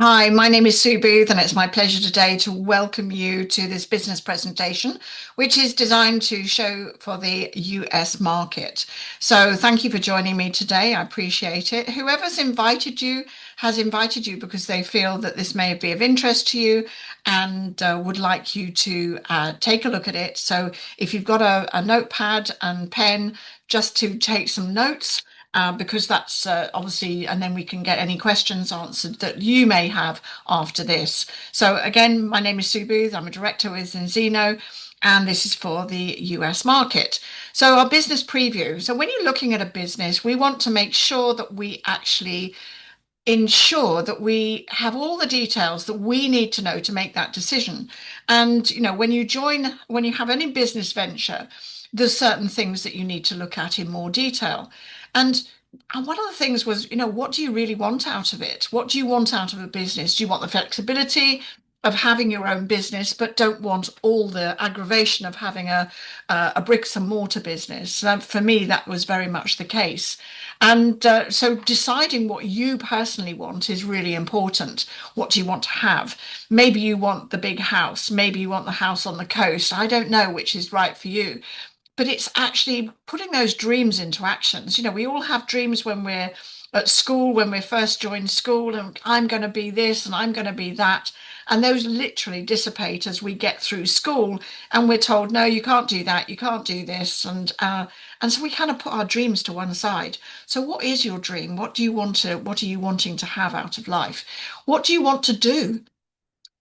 Hi, my name is Sue Booth, and it's my pleasure today to welcome you to this business presentation, which is designed to show for the US market. So, thank you for joining me today. I appreciate it. Whoever's invited you has invited you because they feel that this may be of interest to you and would like you to take a look at it. So, if you've got a notepad and pen, just to take some notes because that's obviously, and then we can get any questions answered that you may have after this. So again, my name is Sue Booth. I'm a director with Enzino, and this is for the US market. So our business preview. So when you're looking at a business, we want to make sure that we actually ensure that we have all the details that we need to know to make that decision. And when you have any business venture, there's certain things that you need to look at in more detail. And one of the things was, what do you really want out of it? What do you want out of a business? Do you want the flexibility of having your own business, but don't want all the aggravation of having a bricks and mortar business? For me, that was very much the case. And so deciding what you personally want is really important. What do you want to have? Maybe you want the big house. Maybe you want the house on the coast. I don't know which is right for you, but it's actually putting those dreams into actions. We all have dreams when we're at school, when we first join school, and I'm going to be this and I'm going to be that. And those literally dissipate as we get through school, and we're told, no, you can't do that, you can't do this, and so we kind of put our dreams to one side. So, what is your dream? What do you want to? What are you wanting to have out of life? What do you want to do?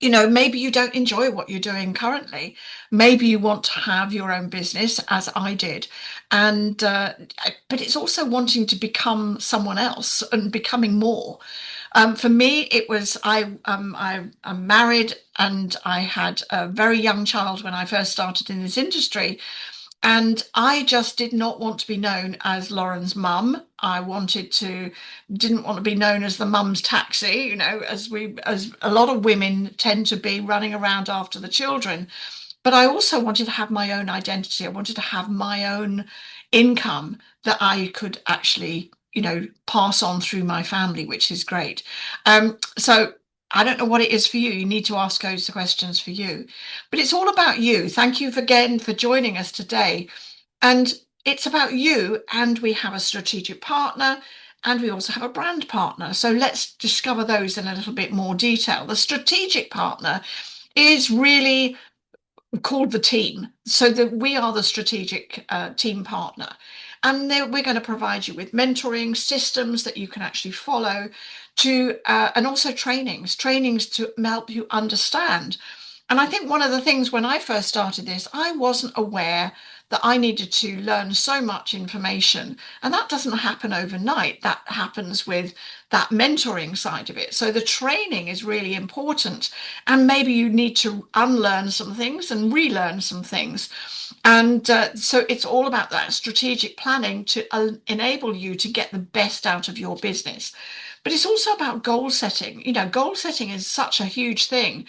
Maybe you don't enjoy what you're doing currently. Maybe you want to have your own business, as I did. And but it's also wanting to become someone else and becoming more. For me, it was I'm married and I had a very young child when I first started in this industry. And I just did not want to be known as Lauren's mum. Didn't want to be known as the mum's taxi, as a lot of women tend to be running around after the children. But I also wanted to have my own identity. I wanted to have my own income that I could actually, pass on through my family, which is great. So I don't know what it is for you. You need to ask those questions for you. But it's all about you. Thank you again for joining us today. And it's about you. And we have a strategic partner and we also have a brand partner. So let's discover those in a little bit more detail. The strategic partner is really called the team. So that we are the strategic team partner. And we're going to provide you with mentoring systems that you can actually follow and also trainings to help you understand. And I think one of the things when I first started this, I wasn't aware that I needed to learn so much information. And that doesn't happen overnight. That happens with that mentoring side of it. So the training is really important. And maybe you need to unlearn some things and relearn some things. And so it's all about that strategic planning to enable you to get the best out of your business. But it's also about goal setting. Goal setting is such a huge thing.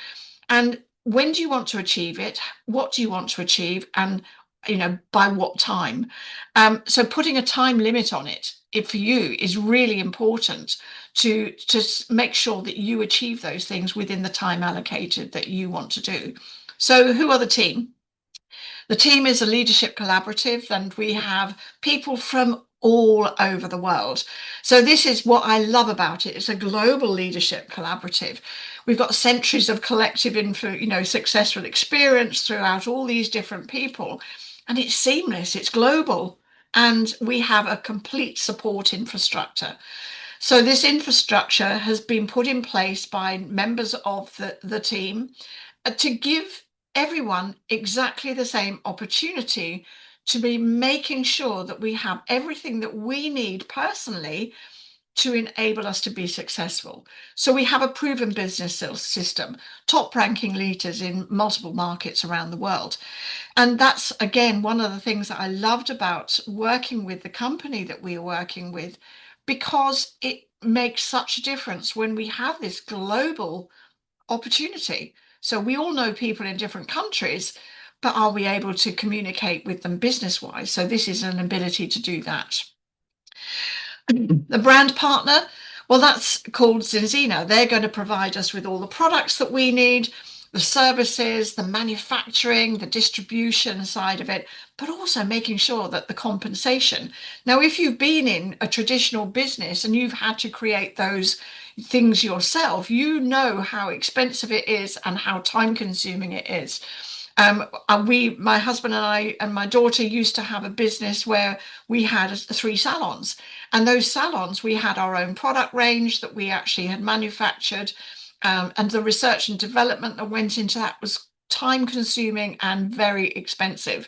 And when do you want to achieve it? What do you want to achieve? And by what time? So putting a time limit on it, for you, is really important to make sure that you achieve those things within the time allocated that you want to do. So who are the team? The team is a leadership collaborative, and we have people from all over the world. So this is what I love about it. It's a global leadership collaborative. We've got centuries of collective successful experience throughout all these different people, and it's seamless, it's global, and we have a complete support infrastructure. So this infrastructure has been put in place by members of the team to give everyone exactly the same opportunity to be making sure that we have everything that we need personally to enable us to be successful. So we have a proven business system, top ranking leaders in multiple markets around the world. And that's, again, one of the things that I loved about working with the company that we are working with, because it makes such a difference when we have this global opportunity. So we all know people in different countries, but are we able to communicate with them business wise? So this is an ability to do that. The brand partner, Well, that's called Zinzino. They're going to provide us with all the products that we need, the services, the manufacturing, the distribution side of it, but also making sure that the compensation. Now, if you've been in a traditional business and you've had to create those things yourself, you know how expensive it is and how time consuming it is. My husband and I and my daughter used to have a business where we had three salons, and those salons we had our own product range that we actually had manufactured, and the research and development that went into that was time consuming and very expensive.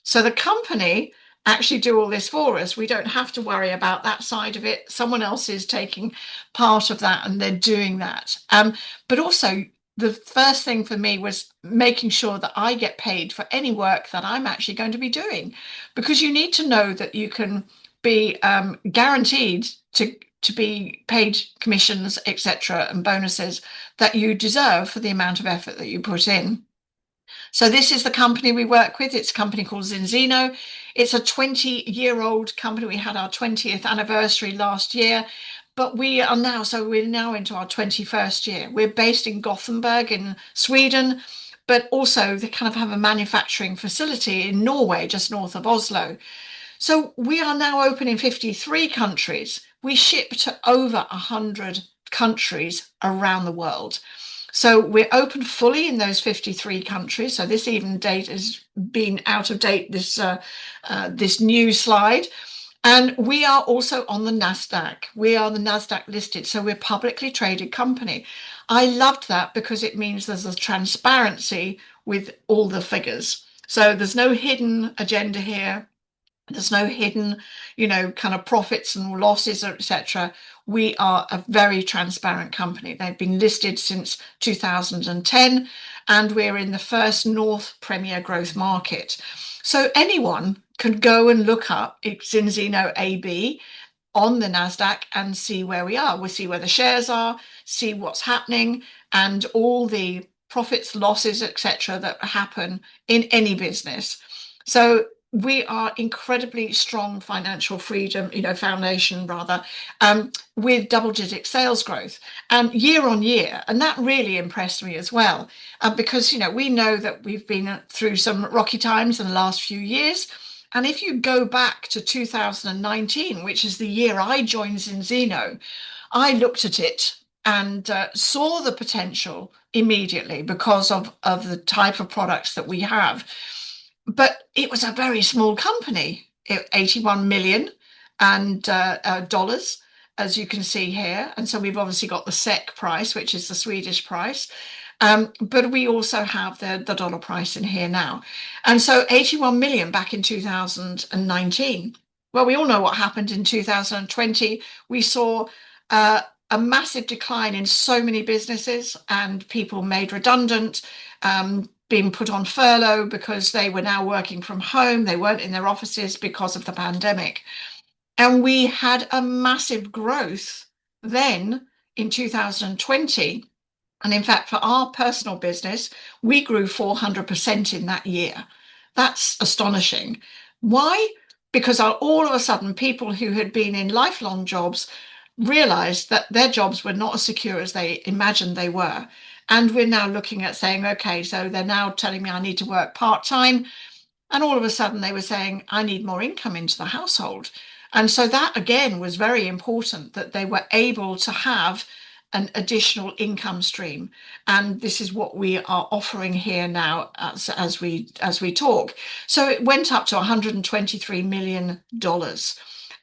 So the company actually do all this for us. We don't have to worry about that side of it. Someone else is taking part of that and they're doing that. But also, the first thing for me was making sure that I get paid for any work that I'm actually going to be doing, because you need to know that you can be guaranteed to be paid commissions, etc., and bonuses that you deserve for the amount of effort that you put in. So this is the company we work with. It's a company called Zinzino. It's a 20-year-old company. We had our 20th anniversary last year, but we're now into our 21st year. We're based in Gothenburg in Sweden, but also they kind of have a manufacturing facility in Norway, just north of Oslo. So we are now open in 53 countries. We ship to over 100 countries around the world. So we're open fully in those 53 countries. So this even date has been out of date, this new slide. And we are also on the NASDAQ. We are the NASDAQ listed, so we're a publicly traded company. I loved that because it means there's a transparency with all the figures. So there's no hidden agenda here. There's no hidden, kind of profits and losses, etc. We are a very transparent company. They've been listed since 2010, and we're in the first North Premier Growth market. So anyone can go and look up Zinzino AB on the NASDAQ and see where we are. We'll see where the shares are, see what's happening, and all the profits, losses, etc., that happen in any business. So we are incredibly strong financial freedom, foundation rather, with double-digit sales growth and year on year, and that really impressed me as well, because we know that we've been through some rocky times in the last few years. And if you go back to 2019, which is the year I joined Zinzino, I looked at it and saw the potential immediately because of the type of products that we have. But it was a very small company, 81 million and dollars, as you can see here. And so we've obviously got the SEK price, which is the Swedish price. But we also have the dollar price in here now. And so 81 million back in 2019. Well, we all know what happened in 2020. We saw a massive decline in so many businesses and people made redundant, being put on furlough because they were now working from home. They weren't in their offices because of the pandemic. And we had a massive growth then in 2020. And in fact, for our personal business, we grew 400% in that year. That's astonishing. Why? Because all of a sudden, people who had been in lifelong jobs realized that their jobs were not as secure as they imagined they were. And we're now looking at saying, okay, so they're now telling me I need to work part-time. And all of a sudden they were saying, I need more income into the household. And so that again was very important, that they were able to have an additional income stream. And this is what we are offering here now as we talk. So it went up to $123 million.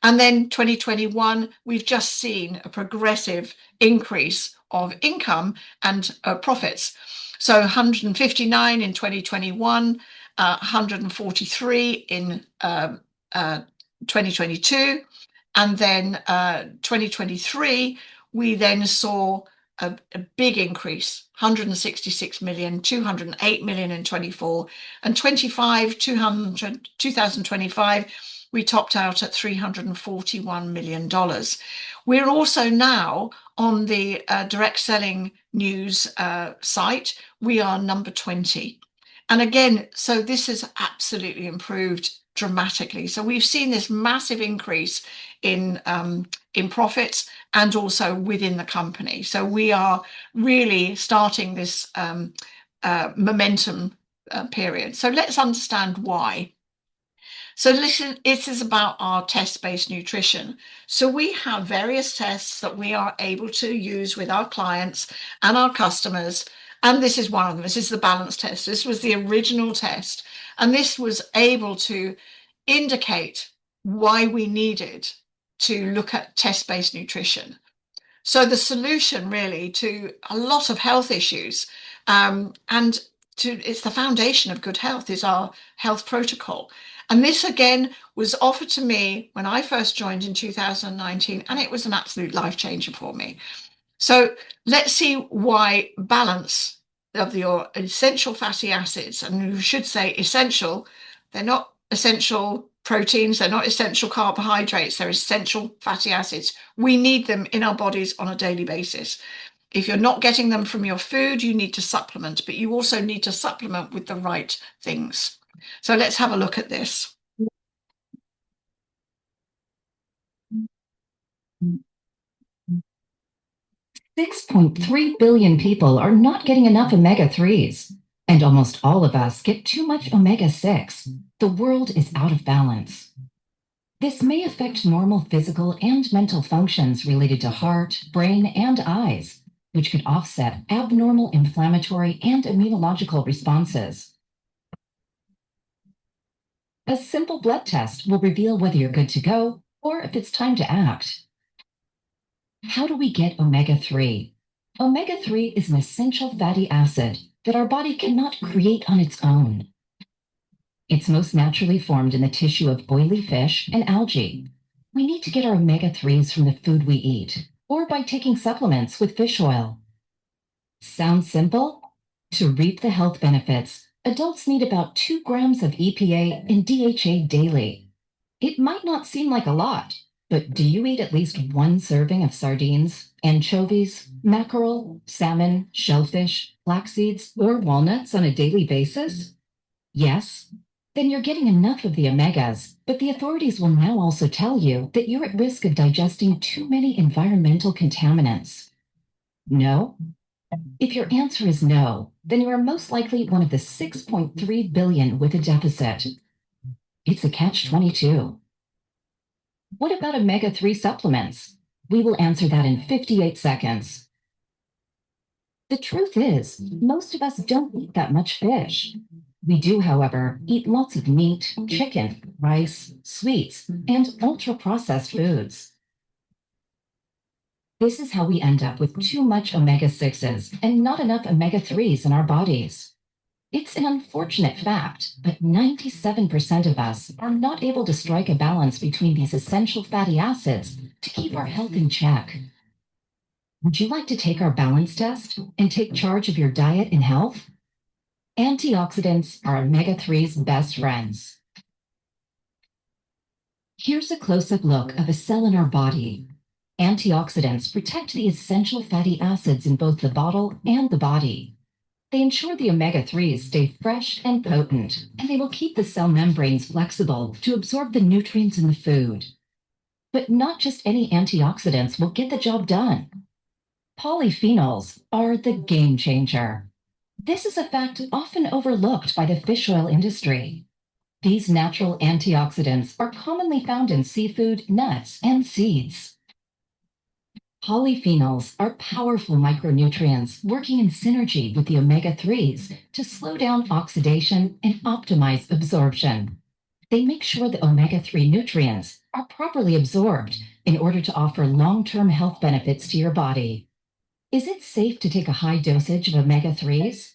And then 2021, we've just seen a progressive increase of income and profits. So 159 in 2021, 143 in 2022, and then 2023, we then saw a big increase, 166 million, 208 million in 24, and 2025, we topped out at $341 million. We're also now on the direct selling news site. We are number 20. And again, so this has absolutely improved dramatically. So we've seen this massive increase in profits and also within the company. So we are really starting this momentum period. So let's understand why. So listen, this is about our test-based nutrition. So we have various tests that we are able to use with our clients and our customers. And this is one of them. This is the balance test. This was the original test. And this was able to indicate why we needed to look at test-based nutrition. So the solution really to a lot of health issues, and it's the foundation of good health is our health protocol. And this again was offered to me when I first joined in 2019, and it was an absolute life changer for me. So let's see why balance of your essential fatty acids, and you should say essential, they're not essential proteins, they're not essential carbohydrates, they're essential fatty acids. We need them in our bodies on a daily basis. If you're not getting them from your food, you need to supplement, but you also need to supplement with the right things. So let's have a look at this. 6.3 billion people are not getting enough omega-3s, and almost all of us get too much omega-6. The world is out of balance. This may affect normal physical and mental functions related to heart, brain, and eyes, which could offset abnormal inflammatory and immunological responses. A simple blood test will reveal whether you're good to go or if it's time to act. How do we get omega-3? Omega-3 is an essential fatty acid that our body cannot create on its own. It's most naturally formed in the tissue of oily fish and algae. We need to get our omega-3s from the food we eat, or by taking supplements with fish oil. Sounds simple? To reap the health benefits, adults need about 2 grams of EPA and DHA daily. It might not seem like a lot, but do you eat at least 1 serving of sardines, anchovies, mackerel, salmon, shellfish, flax seeds, or walnuts on a daily basis? Yes? Then you're getting enough of the omegas, but the authorities will now also tell you that you're at risk of digesting too many environmental contaminants. No? If your answer is no, then you are most likely one of the 6.3 billion with a deficit. It's a catch-22. What about omega-3 supplements? We will answer that in 58 seconds. The truth is, most of us don't eat that much fish. We do, however, eat lots of meat, chicken, rice, sweets, and ultra-processed foods. This is how we end up with too much omega-6s and not enough omega-3s in our bodies. It's an unfortunate fact, but 97% of us are not able to strike a balance between these essential fatty acids to keep our health in check. Would you like to take our balance test and take charge of your diet and health? Antioxidants are omega-3's best friends. Here's a close-up look of a cell in our body. Antioxidants protect the essential fatty acids in both the bottle and the body. They ensure the omega-3s stay fresh and potent, and they will keep the cell membranes flexible to absorb the nutrients in the food. But not just any antioxidants will get the job done. Polyphenols are the game changer. This is a fact often overlooked by the fish oil industry. These natural antioxidants are commonly found in seafood, nuts, and seeds. Polyphenols are powerful micronutrients working in synergy with the omega-3s to slow down oxidation and optimize absorption. They make sure the omega-3 nutrients are properly absorbed in order to offer long-term health benefits to your body. Is it safe to take a high dosage of omega-3s?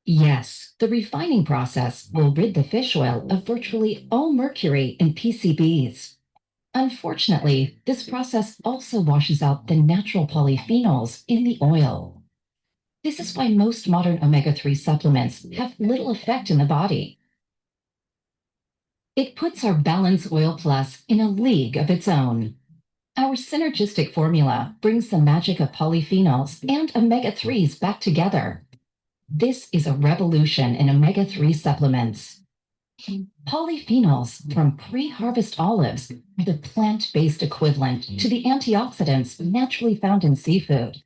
Yes, the refining process will rid the fish oil of virtually all mercury and PCBs. Unfortunately, this process also washes out the natural polyphenols in the oil. This is why most modern omega-3 supplements have little effect in the body. It puts our Balance Oil Plus in a league of its own. Our synergistic formula brings the magic of polyphenols and omega-3s back together. This is a revolution in omega-3 supplements. Polyphenols from pre-harvest olives are the plant-based equivalent to the antioxidants naturally found in seafood.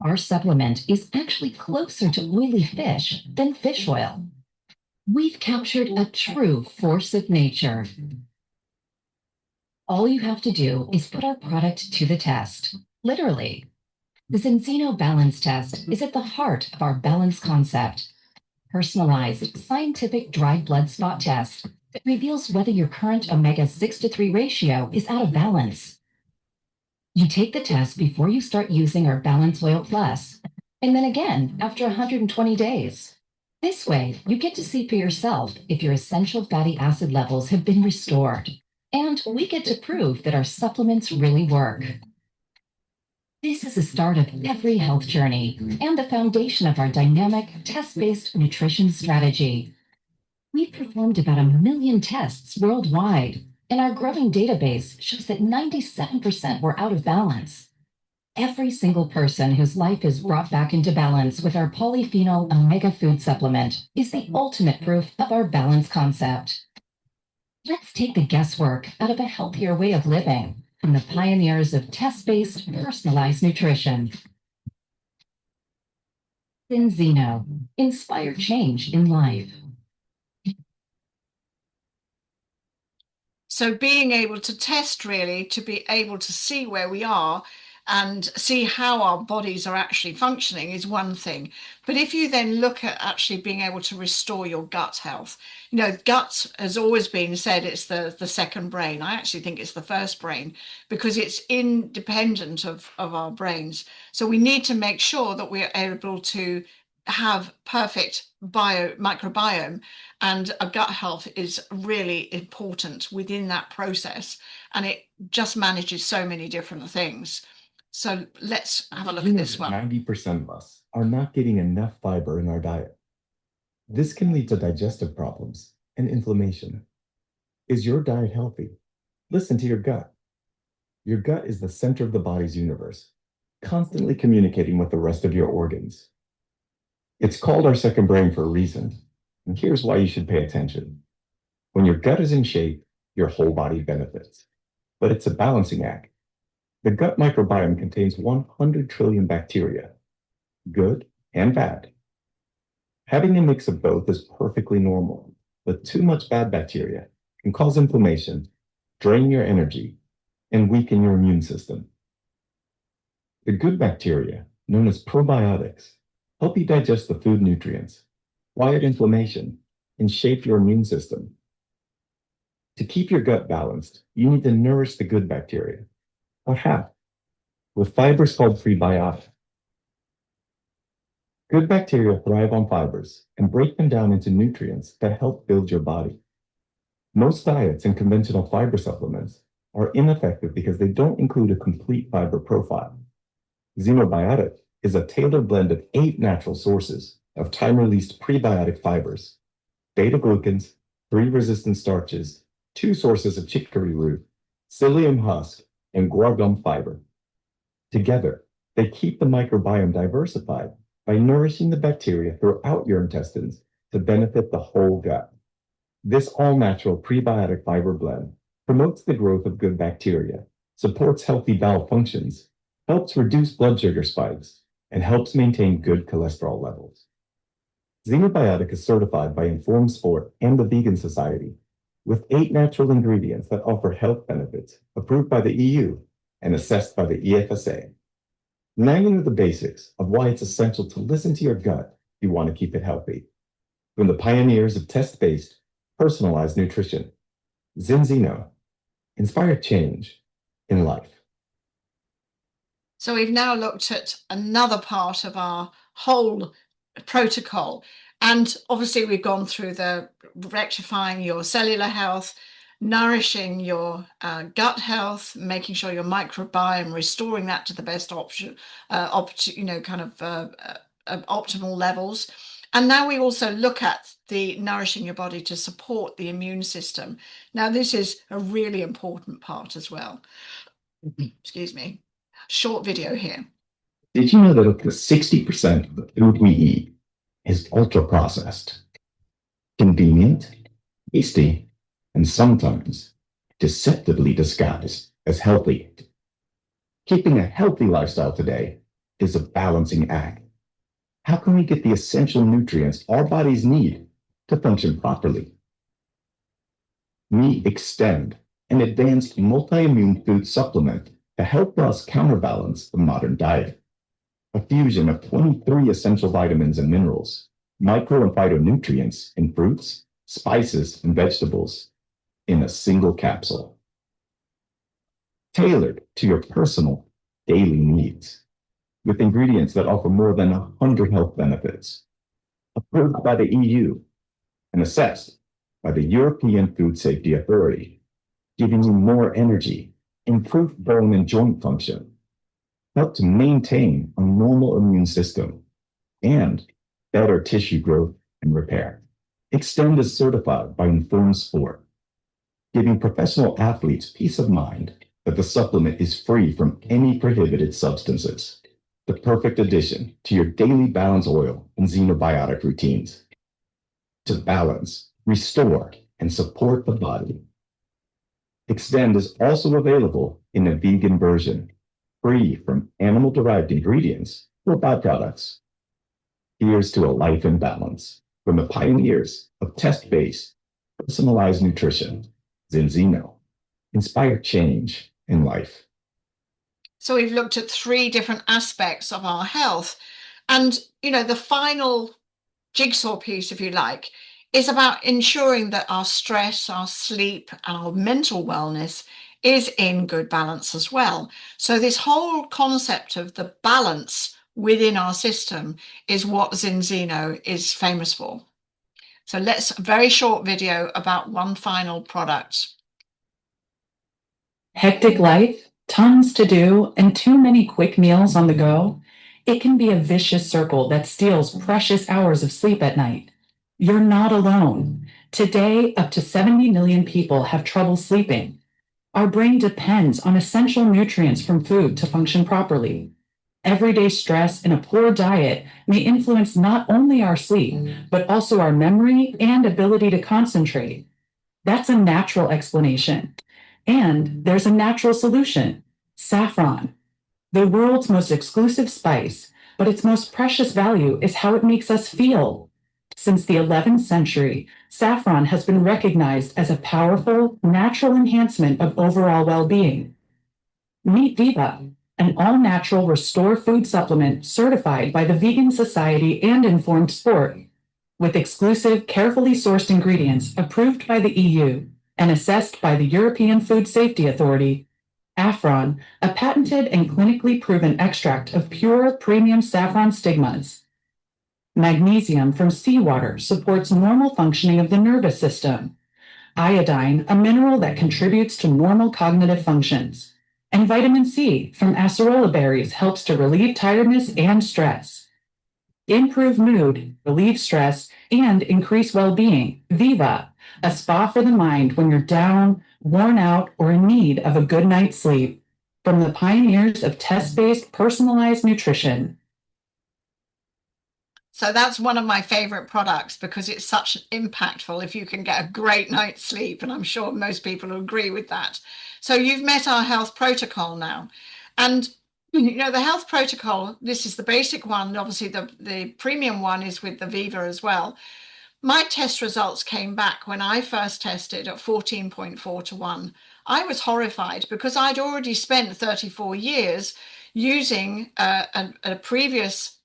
Our supplement is actually closer to oily fish than fish oil. We've captured a true force of nature. All you have to do is put our product to the test, literally. The Zinzino Balance Test is at the heart of our balance concept. Personalized, scientific dried blood spot test that reveals whether your current omega-6 to 3 ratio is out of balance. You take the test before you start using our Balance Oil Plus, and then again after 120 days. This way, you get to see for yourself if your essential fatty acid levels have been restored, and we get to prove that our supplements really work. This is the start of every health journey and the foundation of our dynamic, test-based nutrition strategy. We've performed about 1 million tests worldwide, and our growing database shows that 97% were out of balance. Every single person whose life is brought back into balance with our polyphenol omega food supplement is the ultimate proof of our balance concept. Let's take the guesswork out of a healthier way of living from the pioneers of test-based personalized nutrition. Zinzino, inspire change in life. So being able to test, really, to be able to see where we are and see how our bodies are actually functioning is one thing. But if you then look at actually being able to restore your gut health, gut has always been said it's the second brain. I actually think it's the first brain because it's independent of our brains. So we need to make sure that we're able to have perfect microbiome, and a gut health is really important within that process, and it just manages so many different things. So let's have a look at this one. 90% of us are not getting enough fiber in our diet. This can lead to digestive problems and inflammation. Is your diet healthy? Listen to your gut. Your gut is the center of the body's universe, constantly communicating with the rest of your organs. It's called our second brain for a reason, and here's why you should pay attention. When your gut is in shape, your whole body benefits. But it's a balancing act. The gut microbiome contains 100 trillion bacteria, good and bad. Having a mix of both is perfectly normal, but too much bad bacteria can cause inflammation, drain your energy, and weaken your immune system. The good bacteria, known as probiotics, help you digest the food nutrients, quiet inflammation, and shape your immune system. To keep your gut balanced, you need to nourish the good bacteria. But how? With fibers called prebiotic. Good bacteria thrive on fibers and break them down into nutrients that help build your body. Most diets and conventional fiber supplements are ineffective because they don't include a complete fiber profile. Xenobiotic is a tailored blend of 8 natural sources of time-released prebiotic fibers, beta-glucans, 3 resistant starches, 2 sources of chicory root, psyllium husk, and guar gum fiber. Together, they keep the microbiome diversified by nourishing the bacteria throughout your intestines to benefit the whole gut. This all-natural prebiotic fiber blend promotes the growth of good bacteria, supports healthy bowel functions, helps reduce blood sugar spikes, and helps maintain good cholesterol levels. Xenobiotic is certified by Informed Sport and the Vegan Society, with 8 natural ingredients that offer health benefits approved by the EU and assessed by the EFSA. Now you know the basics of why it's essential to listen to your gut if you want to keep it healthy. From the pioneers of test-based, personalized nutrition, Zinzino, inspire change in life. So we've now looked at another part of our whole protocol. And obviously we've gone through the rectifying your cellular health, nourishing your gut health, making sure your microbiome, restoring that to the best option, optimal levels. And now we also look at the nourishing your body to support the immune system. Now, this is a really important part as well. Excuse me. Short video here. Did you know that up to 60% of the food we eat is ultra processed? Convenient, tasty, and sometimes deceptively disguised as healthy. Keeping a healthy lifestyle today is a balancing act. How can we get the essential nutrients our bodies need to function properly? We Extend, an advanced multi-immune food supplement to help us counterbalance the modern diet. A fusion of 23 essential vitamins and minerals, micro and phytonutrients in fruits, spices, and vegetables in a single capsule. Tailored to your personal daily needs, with ingredients that offer more than 100 health benefits. Approved by the EU and assessed by the European Food Safety Authority, giving you more energy, improved bone and joint function, help to maintain a normal immune system, and better tissue growth and repair. Extend is certified by Informed Sport, giving professional athletes peace of mind that the supplement is free from any prohibited substances. The perfect addition to your daily balance oil and xenobiotic routines. To balance, restore, and support the body. Extend is also available in a vegan version, free from animal-derived ingredients or byproducts. Here's to a life in balance from the pioneers of test-based, personalized nutrition, Zenzino. Inspire change in life. So we've looked at 3 different aspects of our health. And, the final jigsaw piece, if you like, is about ensuring that our stress, our sleep, and our mental wellness is in good balance as well. So this whole concept of the balance within our system is what Zenzino is famous for. So let's a very short video about one final product. Hectic life, tons to do, and too many quick meals on the go, it can be a vicious circle that steals precious hours of sleep at night. You're not alone. Today, up to 70 million people have trouble sleeping. Our brain depends on essential nutrients from food to function properly. Everyday stress and a poor diet may influence not only our sleep, but also our memory and ability to concentrate. That's a natural explanation. And there's a natural solution: saffron, the world's most exclusive spice, but its most precious value is how it makes us feel. Since the 11th century, saffron has been recognized as a powerful, natural enhancement of overall well-being. Meet Viva, an all-natural restore food supplement certified by the Vegan Society and Informed Sport, with exclusive, carefully sourced ingredients approved by the EU and assessed by the European Food Safety Authority. Affron, a patented and clinically proven extract of pure premium saffron stigmas. Magnesium from seawater supports normal functioning of the nervous system. Iodine, a mineral that contributes to normal cognitive functions. And vitamin C from acerola berries helps to relieve tiredness and stress. Improve mood, relieve stress, and increase well-being. Viva, a spa for the mind when you're down, worn out, or in need of a good night's sleep. From the pioneers of test-based personalized nutrition. So that's one of my favorite products because it's such impactful if you can get a great night's sleep. And I'm sure most people will agree with that. So you've met our health protocol now. And the health protocol, this is the basic one. Obviously, the premium one is with the Viva as well. My test results came back when I first tested at 14.4 to 1. I was horrified because I'd already spent 34 years using a previous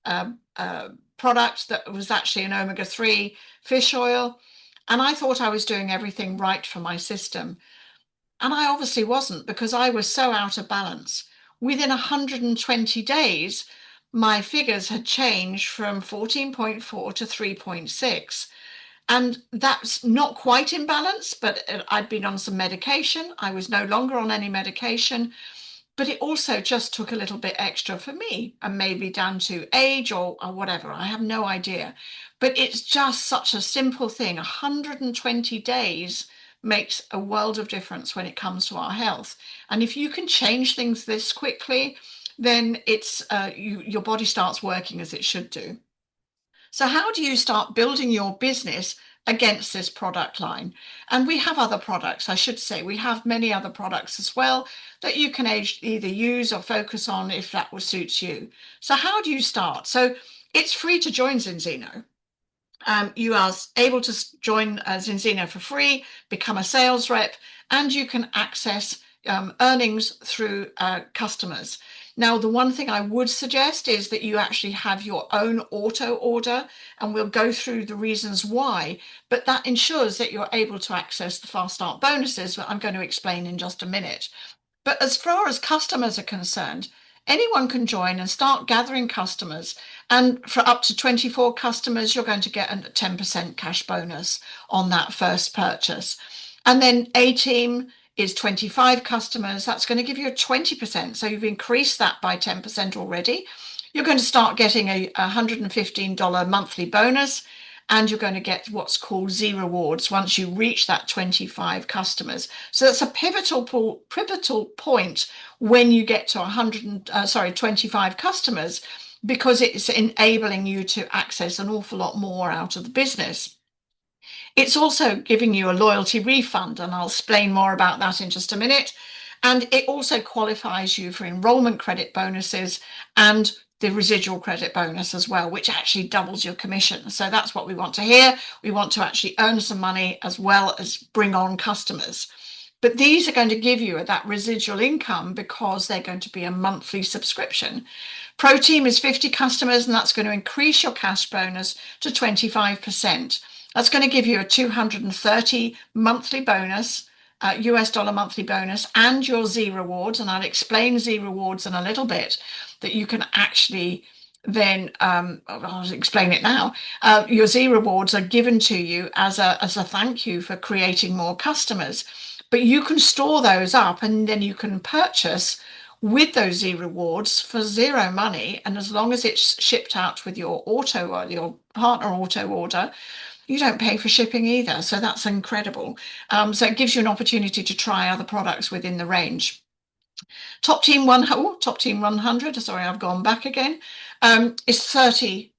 product that was actually an omega-3 fish oil. And I thought I was doing everything right for my system. And I obviously wasn't, because I was so out of balance. Within 120 days, my figures had changed from 14.4 to 3.6. And that's not quite in balance, but I'd been on some medication. I was no longer on any medication. But it also just took a little bit extra for me, and maybe down to age or whatever. I have no idea. But it's just such a simple thing. 120 days makes a world of difference when it comes to our health. And if you can change things this quickly, then it's your body starts working as it should do. So how do you start building your business against this product line. And we have other products, I should say. We have many other products as well that you can either use or focus on if that will suit you. So how do you start? So it's free to join Zinzino. You are able to join Zinzino for free, become a sales rep, and you can access earnings through customers. Now, the one thing I would suggest is that you actually have your own auto order, and we'll go through the reasons why, but that ensures that you're able to access the fast start bonuses that I'm going to explain in just a minute. But as far as customers are concerned, anyone can join and start gathering customers. And for up to 24 customers, you're going to get a 10% cash bonus on that first purchase. And then A team is 25 customers. That's going to give you a 20%. So you've increased that by 10% already. You're going to start getting a $115 monthly bonus, and you're going to get what's called Z rewards once you reach that 25 customers. So that's a pivotal point when you get to 25 customers, because it's enabling you to access an awful lot more out of the business. It's also giving you a loyalty refund, and I'll explain more about that in just a minute. And it also qualifies you for enrollment credit bonuses and the residual credit bonus as well, which actually doubles your commission. So that's what we want to hear. We want to actually earn some money as well as bring on customers. But these are going to give you that residual income because they're going to be a monthly subscription. Pro Team is 50 customers, and that's going to increase your cash bonus to 25%. That's going to give you a $230 monthly bonus, US dollar monthly bonus, and your Z rewards. And I'll explain Z rewards in a little bit, that you can actually then, I'll explain it now. Your Z rewards are given to you as a thank you for creating more customers. But you can store those up, and then you can purchase with those Z rewards for zero money. And as long as it's shipped out with your auto or your partner auto order, you don't pay for shipping either. So that's incredible. So it gives you an opportunity to try other products within the range. Top Team 100, sorry, I've gone back again, is 30%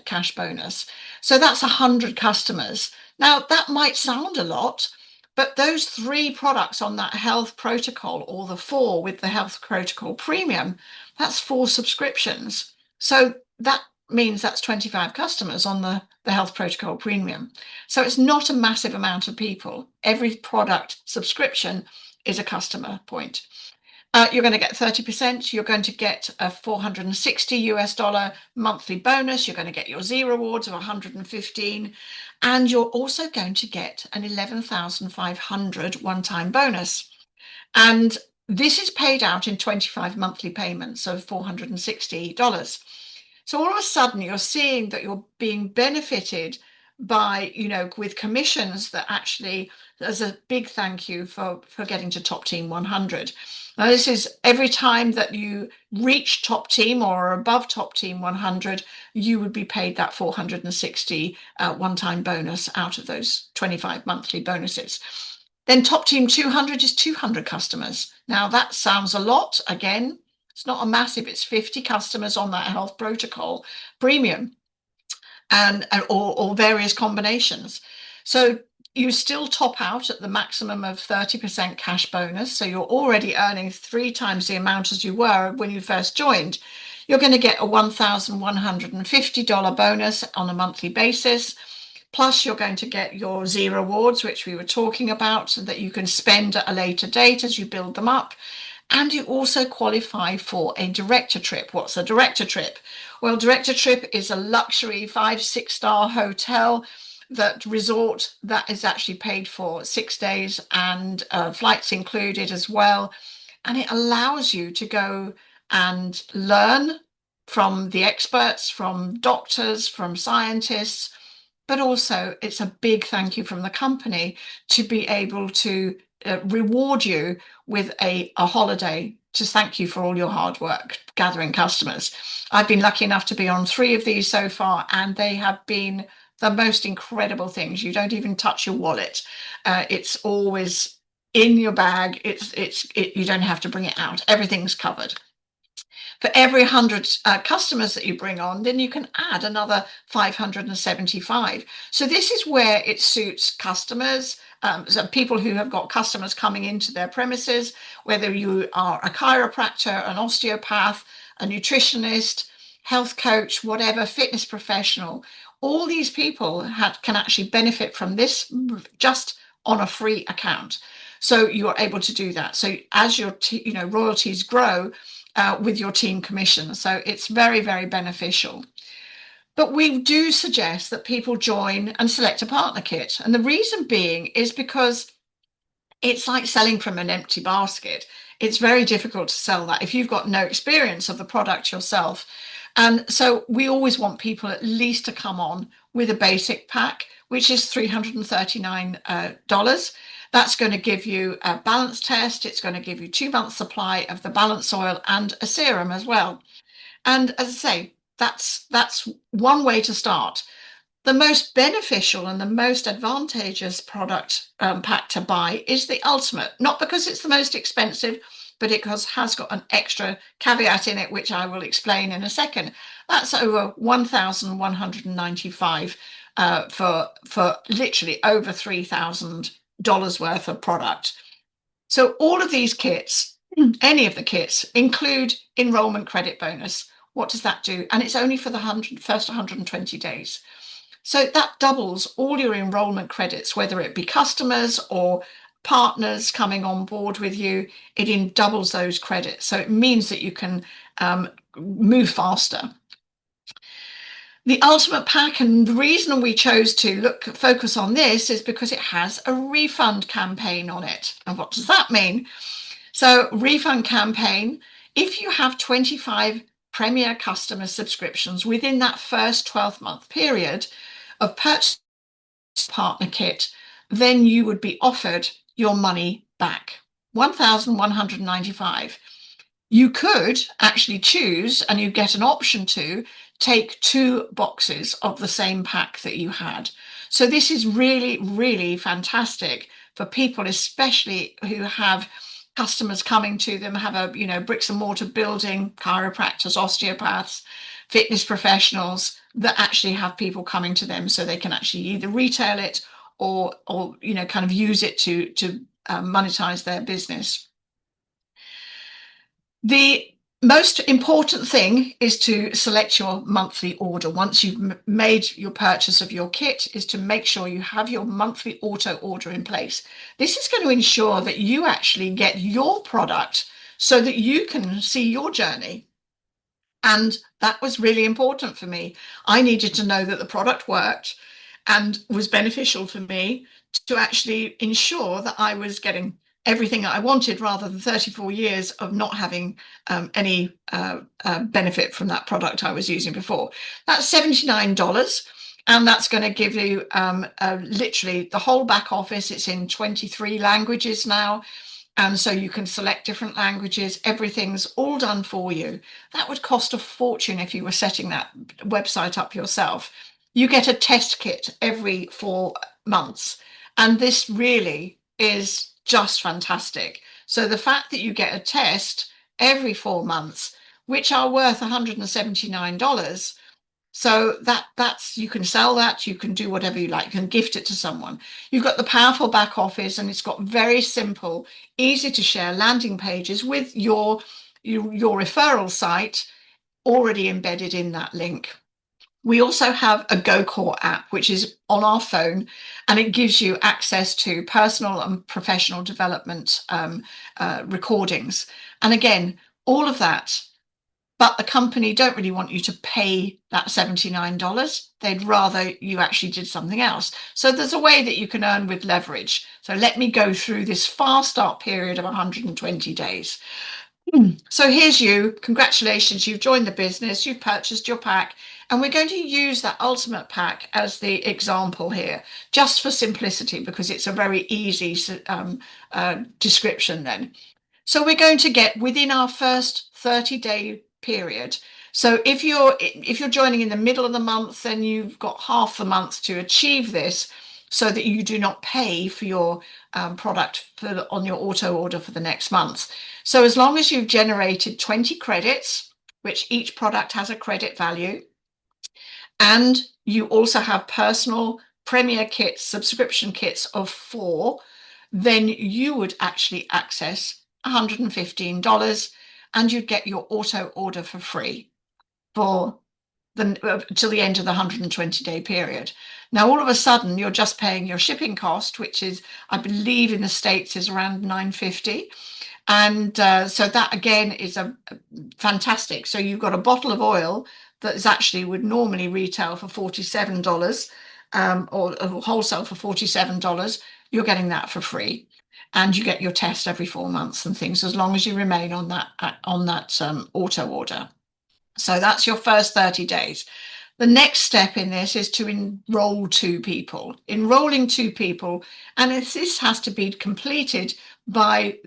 cash bonus. So that's 100 customers. Now, that might sound a lot, but those 3 products on that health protocol, or the 4 with the health protocol premium, that's 4 subscriptions. So that means that's 25 customers on the health protocol premium. So it's not a massive amount of people. Every product subscription is a customer point. You're going to get 30%. You're going to get a $460 US dollar monthly bonus. You're going to get your Z rewards of 115, and you're also going to get an 11,500 one-time bonus. And this is paid out in 25 monthly payments of $460. So all of a sudden, you're seeing that you're being benefited by, with commissions that actually, as a big thank you for getting to Top Team 100. Now, this is every time that you reach Top Team or above Top Team 100, you would be paid that 460 one-time bonus out of those 25 monthly bonuses. Then Top Team 200 is 200 customers. Now, that sounds a lot. Again, it's not a massive, it's 50 customers on that health protocol premium, and or various combinations. So you still top out at the maximum of 30% cash bonus. So you're already earning 3 times the amount as you were when you first joined. You're going to get a $1,150 bonus on a monthly basis. Plus, you're going to get your Z rewards, which we were talking about, so that you can spend at a later date as you build them up. And you also qualify for a director trip. What's a director trip? Well, director trip is a luxury 5-6-star hotel, that resort that is actually paid for 6 days, and flights included as well. And it allows you to go and learn from the experts, from doctors, from scientists, but also it's a big thank you from the company to be able to reward you with a holiday to thank you for all your hard work gathering customers. I've been lucky enough to be on 3 of these so far, and they have been the most incredible things. You don't even touch your wallet. It's always in your bag. You don't have to bring it out. Everything's covered. For every 100 customers that you bring on, then you can add another 575. So this is where it suits customers, so people who have got customers coming into their premises, whether you are a chiropractor, an osteopath, a nutritionist, health coach, whatever, fitness professional. All these people can actually benefit from this just on a free account. So you are able to do that. So as your royalties grow with your team commission, so it's very, very beneficial. But we do suggest that people join and select a partner kit. And the reason being is because it's like selling from an empty basket. It's very difficult to sell that if you've got no experience of the product yourself. And so we always want people at least to come on with a basic pack, which is $339. That's going to give you a balance test. It's going to give you 2 months supply of the balance oil and a serum as well. And as I say, that's one way to start. The most beneficial and the most advantageous product pack to buy is the Ultimate, not because it's the most expensive, but it has got an extra caveat in it, which I will explain in a second. That's over $1,195 for literally over $3,000 worth of product. So all of these kits, any of the kits, include enrollment credit bonus. What does that do? And it's only for the first 120 days. So that doubles all your enrollment credits, whether it be customers or partners coming on board with you. It doubles those credits. So it means that you can move faster. The Ultimate Pack, and the reason we chose to focus on this is because it has a refund campaign on it. And what does that mean? So refund campaign, if you have 25 Premier customer subscriptions within that first 12-month period of purchase partner kit, then you would be offered your money back, $1,195. You could actually choose, and you get an option to take 2 boxes of the same pack that you had. So this is really, really fantastic for people, especially who have customers coming to them, have a bricks and mortar building, chiropractors, osteopaths, fitness professionals that actually have people coming to them, so they can actually either retail it or kind of use it to monetize their business. The most important thing is to select your monthly order. Once you've made your purchase of your kit, is to make sure you have your monthly auto order in place. This is going to ensure that you actually get your product so that you can see your journey. And that was really important for me. I needed to know that the product worked and was beneficial for me to actually ensure that I was getting everything that I wanted, rather than 34 years of not having any benefit from that product I was using before. That's $79, and that's going to give you literally the whole back office. It's in 23 languages now, and so you can select different languages. Everything's all done for you. That would cost a fortune if you were setting that website up yourself. You get a test kit every 4 months, and this really is just fantastic. So the fact that you get a test every 4 months, which are worth $179, so that's you can sell that, you can do whatever you like, you can gift it to someone. You've got the powerful back office, and it's got very simple, easy to share landing pages with your referral site already embedded in that link. We also have a GoCore app, which is on our phone, and it gives you access to personal and professional development recordings. And again, all of that, but the company don't really want you to pay that $79. They'd rather you actually did something else. So there's a way that you can earn with leverage. So let me go through this fast start period of 120 days. So here's you. Congratulations, you've joined the business, you've purchased your pack, and we're going to use that Ultimate Pack as the example here, just for simplicity, because it's a very easy description then. So we're going to get within our first 30-day period. So if you're joining in the middle of the month, then you've got half the month to achieve this, so that you do not pay for your product on your auto order for the next month. So as long as you've generated 20 credits which each product has a credit value. And you also have personal Premier kits, subscription kits of 4, then you would actually access $115 and you'd get your auto order for free for till the end of the 120-day period. Now, all of a sudden, you're just paying your shipping cost, which is, I believe in the States, is around $9.50. And so that, again, is a fantastic. So you've got a bottle of oil that is actually would normally retail for $47 or wholesale for $47. You're getting that for free. And you get your test every 4 months and things, as long as you remain on that auto order. So that's your first 30 days. The next step in this is to enroll 2 people. Enrolling 2 people, and this has to be completed by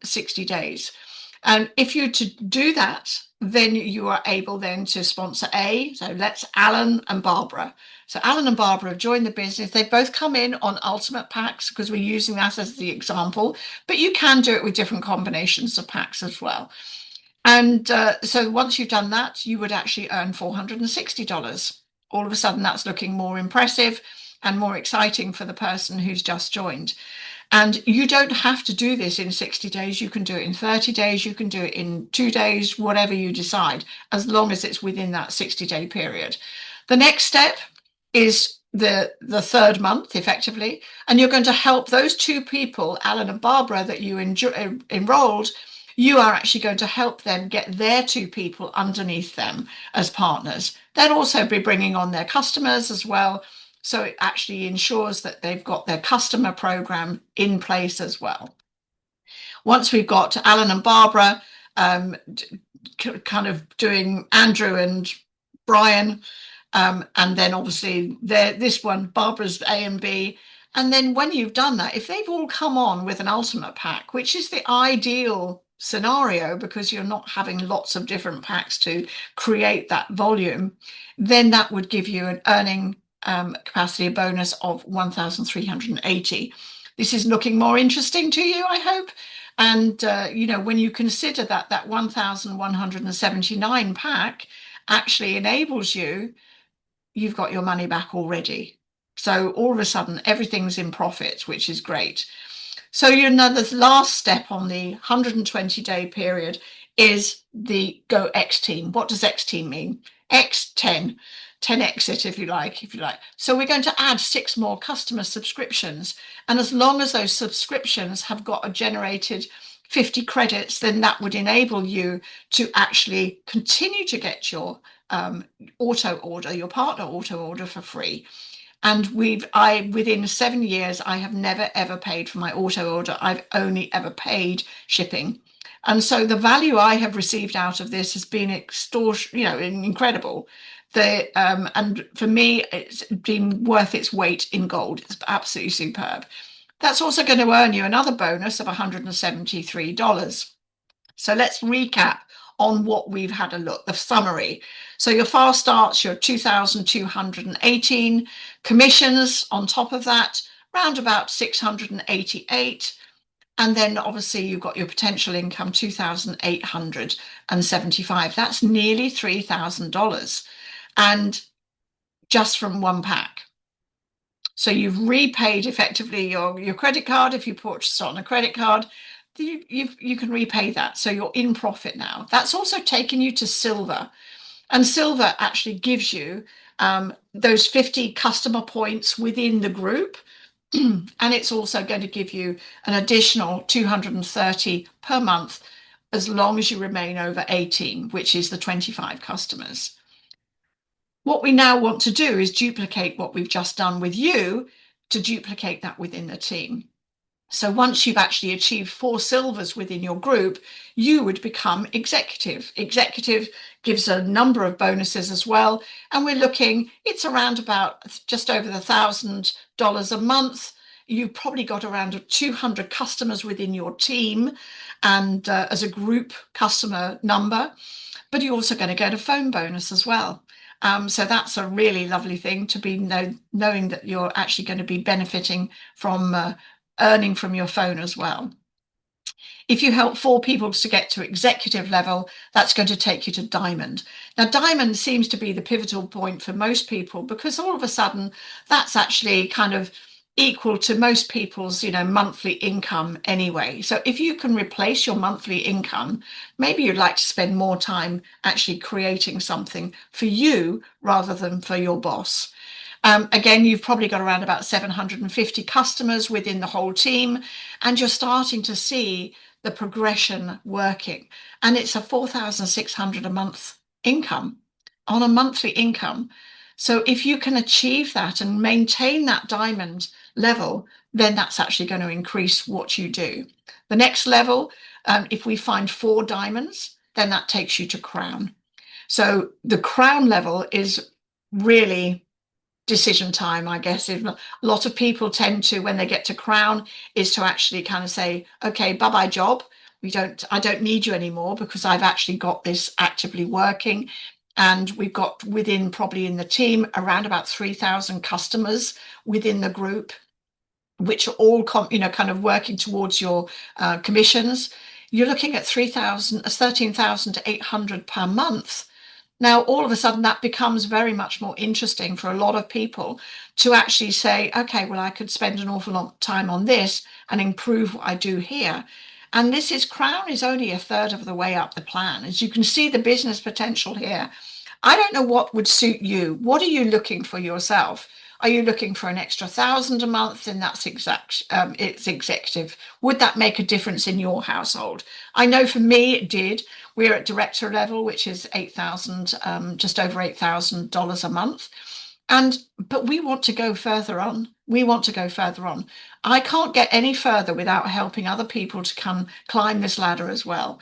60 days. And if you to do that, then you are able then to sponsor A. So let's Alan and Barbara. So Alan and Barbara have joined the business. They both come in on ultimate packs because we're using that as the example, but you can do it with different combinations of packs as well. And so once you've done that, you would actually earn $460. All of a sudden, that's looking more impressive and more exciting for the person who's just joined. And you don't have to do this in 60 days. You can do it in 30 days. You can do it in 2 days, whatever you decide, as long as it's within that 60-day period. The next step is the 3rd month, effectively, and you're going to help those 2 people, Alan and Barbara, that you enrolled. You are actually going to help them get their 2 people underneath them as partners. They'll also be bringing on their customers as well. So it actually ensures that they've got their customer program in place as well. Once we've got Alan and Barbara kind of doing Andrew and Brian, and then obviously this one, Barbara's A and B. And then when you've done that, if they've all come on with an ultimate pack, which is the ideal scenario because you're not having lots of different packs to create that volume, then that would give you an earning capacity bonus of 1,380. This is looking more interesting to you, I hope. And when you consider that 1,179 pack actually enables you've got your money back already. So all of a sudden, everything's in profit, which is great. So the last step on the 120-day period is the Go X team. What does X team mean? X10 exit, if you like. So we're going to add 6 more customer subscriptions. And as long as those subscriptions have got generated 50 credits, then that would enable you to actually continue to get your auto order, your partner auto order for free. And within 7 years, I have never, ever paid for my auto order. I've only ever paid shipping. And so the value I have received out of this has been incredible. And for me, it's been worth its weight in gold. It's absolutely superb. That's also going to earn you another bonus of $173. So let's recap on what we've had a look, the summary. So your fast starts, your 2,218 commissions on top of that, round about 688. And then obviously you've got your potential income, 2,875. That's nearly $3,000. And just from one pack. So you've repaid effectively your credit card. If you purchased on a credit card, you can repay that. So you're in profit now. That's also taken you to silver. And silver actually gives you those 50 customer points within the group. And it's also going to give you an additional 230 per month as long as you remain over 18, which is the 25 customers. What we now want to do is duplicate what we've just done with you to duplicate that within the team. So once you've actually achieved 4 silvers within your group, you would become executive. Executive gives a number of bonuses as well. And we're looking, it's around about just over $1,000 a month. You've probably got around 200 customers within your team and as a group customer number, but you're also going to get a phone bonus as well. So that's a really lovely thing to be knowing that you're actually going to be benefiting from earning from your phone as well. If you help 4 people to get to executive level, that's going to take you to diamond. Now, diamond seems to be the pivotal point for most people, because all of a sudden that's actually kind of equal to most people's, monthly income anyway. So if you can replace your monthly income, maybe you'd like to spend more time actually creating something for you rather than for your boss. Again, you've probably got around about 750 customers within the whole team, and you're starting to see the progression working. And it's a 4,600 a month income on a monthly income. So if you can achieve that and maintain that diamond level, then that's actually going to increase what you do. The next level, if we find 4 diamonds, then that takes you to crown. So the crown level is really decision time, I guess. If a lot of people tend to, when they get to crown, is to actually kind of say, okay, bye-bye job. I don't need you anymore, because I've actually got this actively working. And we've got within, probably in the team, around about 3,000 customers within the group, which are all kind of working towards your commissions. You're looking at 13,800 per month. Now, all of a sudden, that becomes very much more interesting for a lot of people to actually say, okay, well, I could spend an awful lot of time on this and improve what I do here. And crown is only a third of the way up the plan. As you can see, the business potential here. I don't know what would suit you. What are you looking for yourself? Are you looking for an extra 1,000 a month? Then that's it's executive. Would that make a difference in your household? I know for me it did. We're at director level, which is 8,000, just over $8,000 a month. But we want to go further on. I can't get any further without helping other people to climb this ladder as well.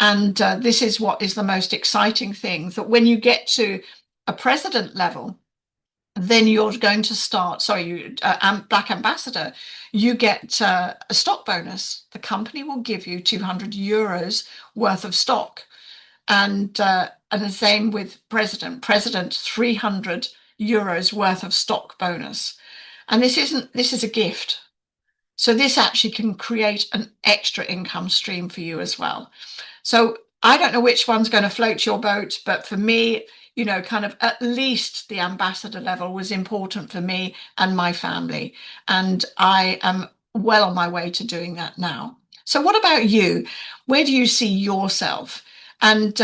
And this is what is the most exciting thing, that when you get to a president level, then you're going to start, Black Ambassador, you get a stock bonus. The company will give you €200 worth of stock. And the same with president, 300 euros worth of stock bonus. And this is a gift. So this actually can create an extra income stream for you as well. So I don't know which one's going to float your boat, but for me, kind of at least the ambassador level was important for me and my family. And I am well on my way to doing that now. So what about you? Where do you see yourself? And,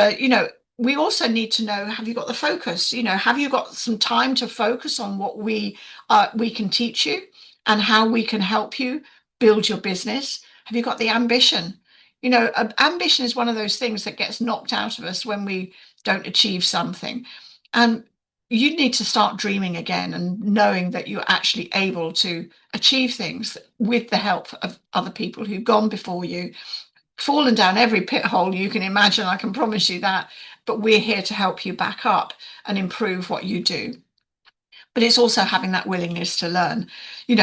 we also need to know, have you got the focus? Have you got some time to focus on what we can teach you and how we can help you build your business? Have you got the ambition? Ambition is one of those things that gets knocked out of us when we don't achieve something. And you need to start dreaming again and knowing that you're actually able to achieve things with the help of other people who've gone before you, fallen down every pit hole you can imagine, I can promise you that. But we're here to help you back up and improve what you do. But it's also having that willingness to learn.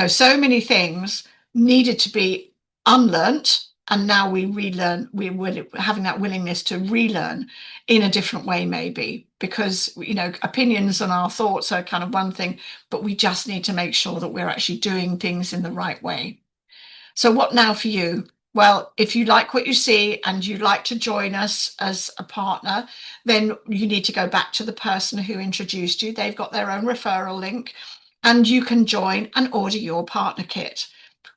So many things needed to be unlearnt, and now we relearn. We're having that willingness to relearn in a different way, maybe, because opinions and our thoughts are kind of one thing, but we just need to make sure that we're actually doing things in the right way. So what now for you? Well, if you like what you see and you'd like to join us as a partner, then you need to go back to the person who introduced you. They've got their own referral link, and you can join and order your partner kit.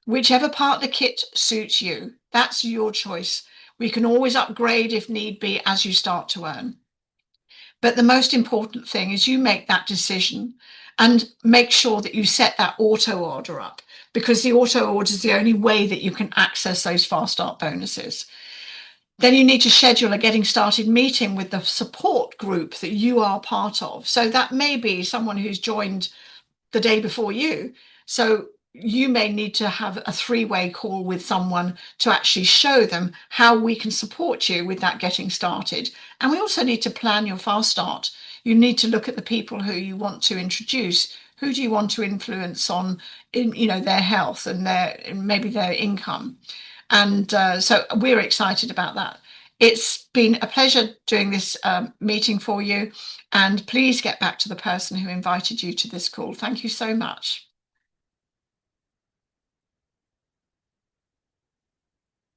Whichever partner kit suits you, that's your choice. We can always upgrade if need be as you start to earn. But the most important thing is you make that decision and make sure that you set that auto order up, because the auto order is the only way that you can access those fast start bonuses. Then you need to schedule a getting started meeting with the support group that you are part of. So that may be someone who's joined the day before you. So you may need to have a 3-way call with someone to actually show them how we can support you with that getting started. And we also need to plan your fast start. You need to look at the people who you want to introduce. Who do you want to influence on their health and maybe their income? And so we're excited about that. It's been a pleasure doing this meeting for you. And please get back to the person who invited you to this call. Thank you so much.